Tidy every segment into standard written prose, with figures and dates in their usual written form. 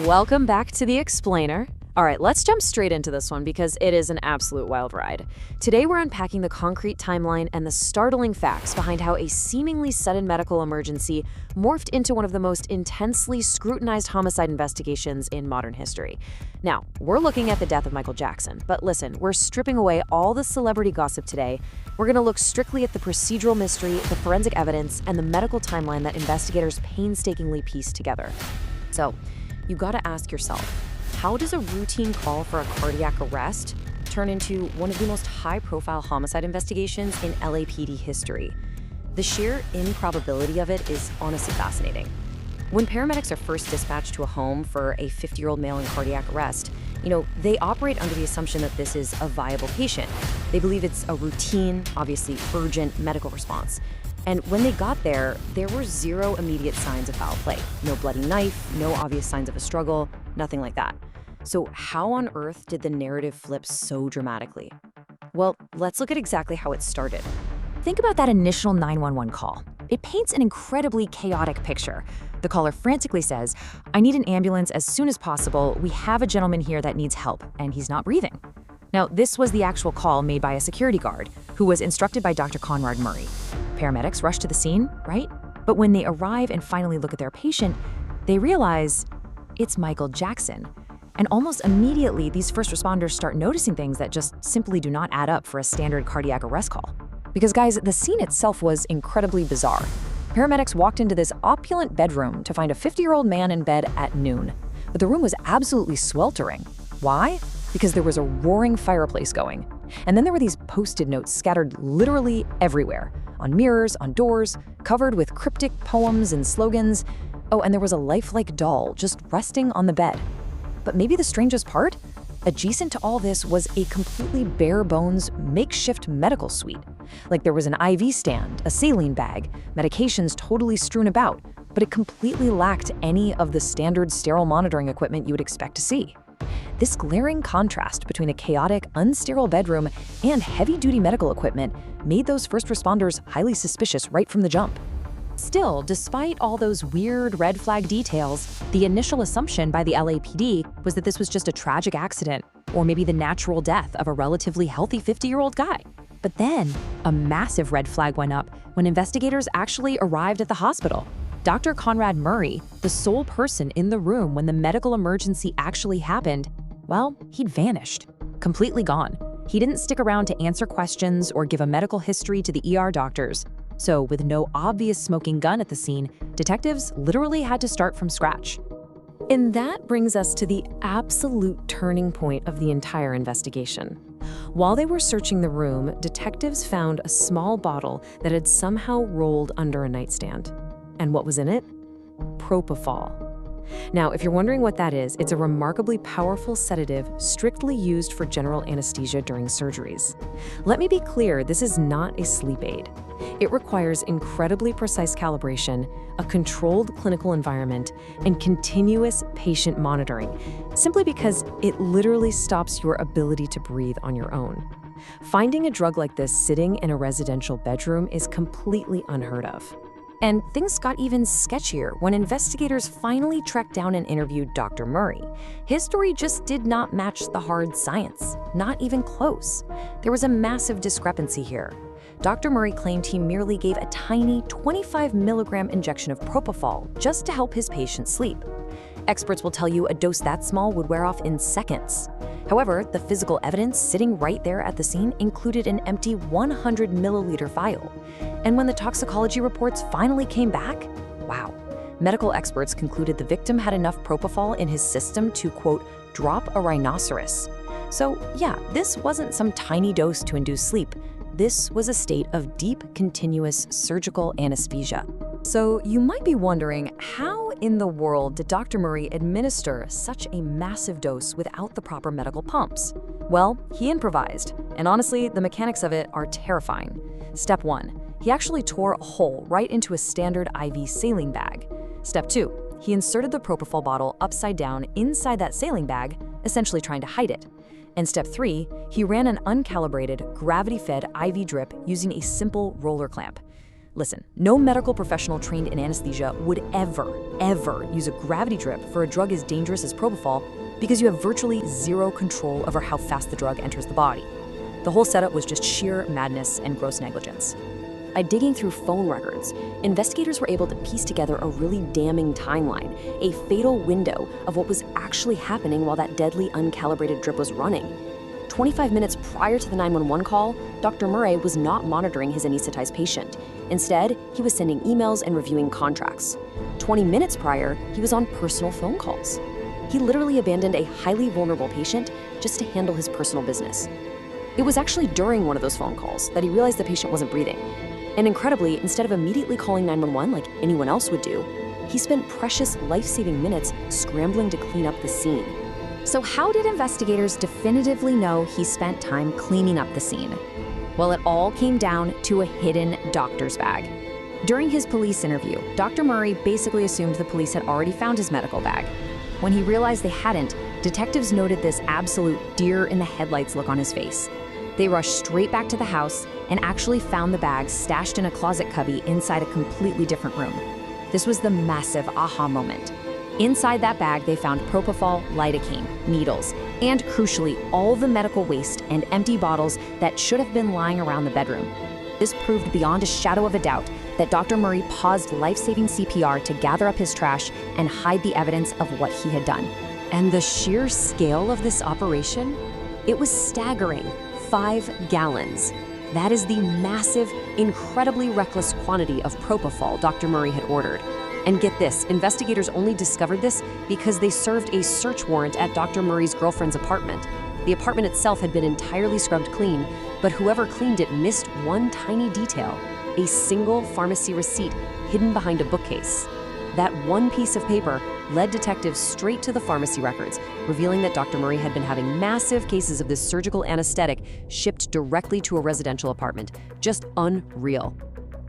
Welcome back to The Explainer. All right, let's jump straight into this one because it is an absolute wild ride. Today we're unpacking the concrete timeline and the startling facts behind how a seemingly sudden medical emergency morphed into one of the most intensely scrutinized homicide investigations in modern history. Now, we're looking at the death of Michael Jackson, but listen, we're stripping away all the celebrity gossip today. We're going to look strictly at the procedural mystery, the forensic evidence, and the medical timeline that investigators painstakingly pieced together. So, you gotta ask yourself, how does a routine call for a cardiac arrest turn into one of the most high-profile homicide investigations in LAPD history? The sheer improbability of it is honestly fascinating. When paramedics are first dispatched to a home for a 50-year-old male in cardiac arrest, they operate under the assumption that this is a viable patient. They believe it's a routine, obviously urgent medical response. And when they got there were zero immediate signs of foul play. No bloody knife, no obvious signs of a struggle, nothing like that. So how on earth did the narrative flip so dramatically? Well, let's look at exactly how it started. Think about that initial 911 call. It paints an incredibly chaotic picture. The caller frantically says, "I need an ambulance as soon as possible. We have a gentleman here that needs help, and he's not breathing." Now, this was the actual call made by a security guard who was instructed by Dr. Conrad Murray. Paramedics rush to the scene, right? But when they arrive and finally look at their patient, they realize it's Michael Jackson. And almost immediately, these first responders start noticing things that just simply do not add up for a standard cardiac arrest call. Because guys, the scene itself was incredibly bizarre. Paramedics walked into this opulent bedroom to find a 50-year-old man in bed at noon. But the room was absolutely sweltering. Why? Because there was a roaring fireplace going. And then there were these Post-it notes scattered literally everywhere. On mirrors, on doors, covered with cryptic poems and slogans. Oh, and there was a lifelike doll just resting on the bed. But maybe the strangest part? Adjacent to all this was a completely bare-bones makeshift medical suite. Like there was an IV stand, a saline bag, medications totally strewn about, but it completely lacked any of the standard sterile monitoring equipment you would expect to see. This glaring contrast between a chaotic, unsterile bedroom and heavy-duty medical equipment made those first responders highly suspicious right from the jump. Still, despite all those weird red flag details, the initial assumption by the LAPD was that this was just a tragic accident or maybe the natural death of a relatively healthy 50-year-old guy. But then, a massive red flag went up when investigators actually arrived at the hospital. Dr. Conrad Murray, the sole person in the room when the medical emergency actually happened, well, he'd vanished, completely gone. He didn't stick around to answer questions or give a medical history to the ER doctors. So with no obvious smoking gun at the scene, detectives literally had to start from scratch. And that brings us to the absolute turning point of the entire investigation. While they were searching the room, detectives found a small bottle that had somehow rolled under a nightstand. And what was in it? Propofol. Now, if you're wondering what that is, it's a remarkably powerful sedative strictly used for general anesthesia during surgeries. Let me be clear, this is not a sleep aid. It requires incredibly precise calibration, a controlled clinical environment, and continuous patient monitoring, simply because it literally stops your ability to breathe on your own. Finding a drug like this sitting in a residential bedroom is completely unheard of. And things got even sketchier when investigators finally tracked down and interviewed Dr. Murray. His story just did not match the hard science, not even close. There was a massive discrepancy here. Dr. Murray claimed he merely gave a tiny 25-milligram injection of propofol just to help his patient sleep. Experts will tell you a dose that small would wear off in seconds. However, the physical evidence sitting right there at the scene included an empty 100-milliliter vial. And when the toxicology reports finally came back, wow. Medical experts concluded the victim had enough propofol in his system to, quote, drop a rhinoceros. So yeah, this wasn't some tiny dose to induce sleep. This was a state of deep, continuous surgical anesthesia. So you might be wondering, how in the world did Dr. Murray administer such a massive dose without the proper medical pumps? Well, he improvised, and honestly, the mechanics of it are terrifying. Step 1, he actually tore a hole right into a standard IV saline bag. Step 2, he inserted the propofol bottle upside down inside that saline bag, essentially trying to hide it. And step 3, he ran an uncalibrated, gravity-fed IV drip using a simple roller clamp. Listen, no medical professional trained in anesthesia would ever use a gravity drip for a drug as dangerous as propofol because you have virtually zero control over how fast the drug enters the body. The whole setup was just sheer madness and gross negligence. By digging through phone records, investigators were able to piece together a really damning timeline, a fatal window of what was actually happening while that deadly uncalibrated drip was running. 25 minutes prior to the 911 call, Dr. Murray was not monitoring his anesthetized patient. Instead, he was sending emails and reviewing contracts. 20 minutes prior, he was on personal phone calls. He literally abandoned a highly vulnerable patient just to handle his personal business. It was actually during one of those phone calls that he realized the patient wasn't breathing. And incredibly, instead of immediately calling 911 like anyone else would do, he spent precious life-saving minutes scrambling to clean up the scene. So how did investigators definitively know he spent time cleaning up the scene? Well, it all came down to a hidden doctor's bag. During his police interview, Dr. Murray basically assumed the police had already found his medical bag. When he realized they hadn't, detectives noted this absolute deer-in-the-headlights look on his face. They rushed straight back to the house and actually found the bag stashed in a closet cubby inside a completely different room. This was the massive aha moment. Inside that bag, they found propofol, lidocaine, needles, and crucially, all the medical waste and empty bottles that should have been lying around the bedroom. This proved beyond a shadow of a doubt that Dr. Murray paused life-saving CPR to gather up his trash and hide the evidence of what he had done. And the sheer scale of this operation? It was staggering. 5 gallons. That is the massive, incredibly reckless quantity of propofol Dr. Murray had ordered. And get this, investigators only discovered this because they served a search warrant at Dr. Murray's girlfriend's apartment. The apartment itself had been entirely scrubbed clean, but whoever cleaned it missed one tiny detail: a single pharmacy receipt hidden behind a bookcase. That one piece of paper led detectives straight to the pharmacy records, revealing that Dr. Murray had been having massive cases of this surgical anesthetic shipped directly to a residential apartment. Just unreal.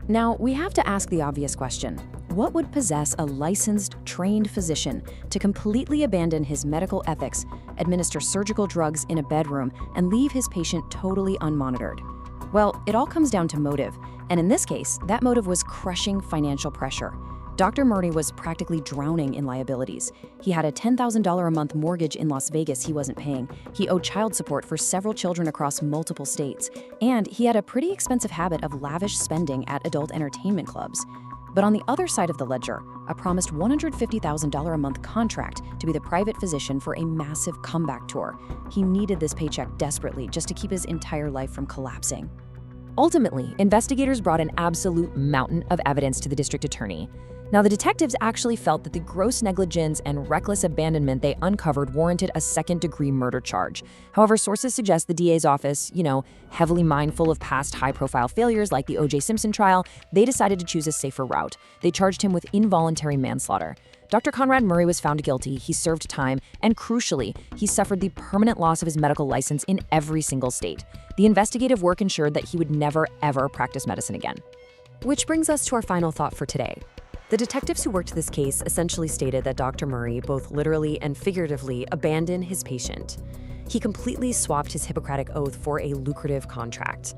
Now, we have to ask the obvious question. What would possess a licensed, trained physician to completely abandon his medical ethics, administer surgical drugs in a bedroom, and leave his patient totally unmonitored? Well, it all comes down to motive, and in this case, that motive was crushing financial pressure. Dr. Murray was practically drowning in liabilities. He had a $10,000 a month mortgage in Las Vegas he wasn't paying. He owed child support for several children across multiple states. And he had a pretty expensive habit of lavish spending at adult entertainment clubs. But on the other side of the ledger, a promised $150,000 a month contract to be the private physician for a massive comeback tour. He needed this paycheck desperately just to keep his entire life from collapsing. Ultimately, investigators brought an absolute mountain of evidence to the district attorney. Now, the detectives actually felt that the gross negligence and reckless abandonment they uncovered warranted a second-degree murder charge. However, sources suggest the DA's office, heavily mindful of past high-profile failures like the O.J. Simpson trial, they decided to choose a safer route. They charged him with involuntary manslaughter. Dr. Conrad Murray was found guilty, he served time, and crucially, he suffered the permanent loss of his medical license in every single state. The investigative work ensured that he would never, ever practice medicine again. Which brings us to our final thought for today. The detectives who worked this case essentially stated that Dr. Murray both literally and figuratively abandoned his patient. He completely swapped his Hippocratic oath for a lucrative contract.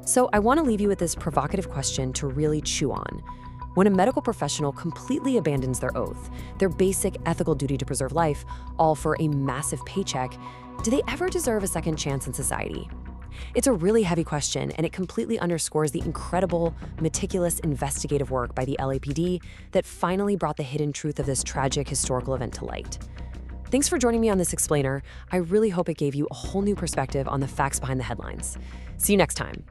So I want to leave you with this provocative question to really chew on. When a medical professional completely abandons their oath, their basic ethical duty to preserve life, all for a massive paycheck, do they ever deserve a second chance in society? It's a really heavy question, and it completely underscores the incredible, meticulous investigative work by the LAPD that finally brought the hidden truth of this tragic historical event to light. Thanks for joining me on this explainer. I really hope it gave you a whole new perspective on the facts behind the headlines. See you next time.